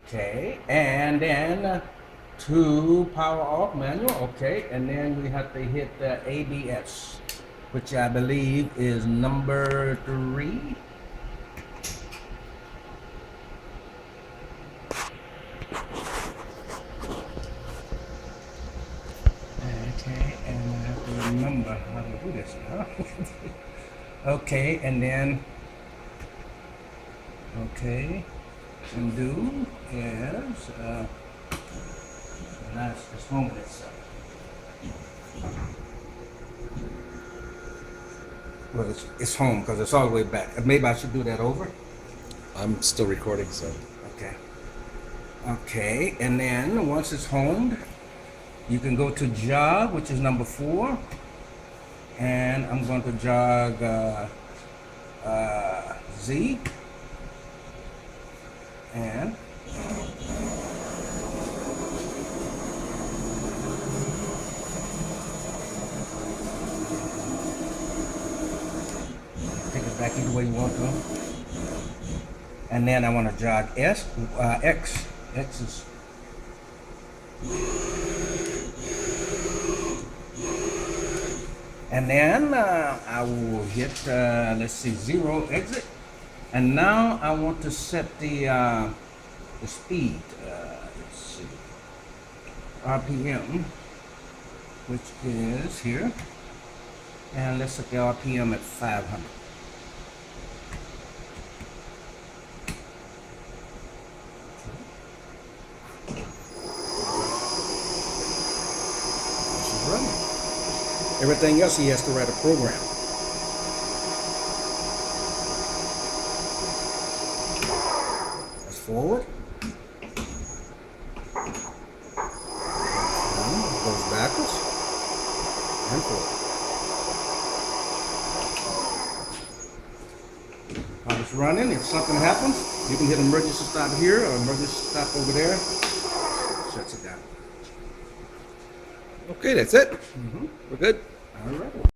Okay, and then to power off manual. Okay, and then we have to hit the ABS, which I believe is number 3. Okay, and I have to remember how to do this now. Okay, and then, okay, undo is, that's just home with itself. Well, it's home because it's all the way back. Maybe I should do that over. I'm still recording, so. Okay. Okay, and then once it's homed, you can go to jog, which is number 4. And I'm going to jog Z. And take it back either way you want to. And then I want to jog X. X is. And then I will hit, let's see, 0 exit. And now I want to set the speed. Let's see, RPM, which is here. And let's set the RPM at 500. She's running. Everything else he has to write a program. That's forward. Goes backwards and forward. While it's running, if something happens, you can hit emergency stop here or emergency stop over there. Shuts it down. Okay, that's it. We're good. All right.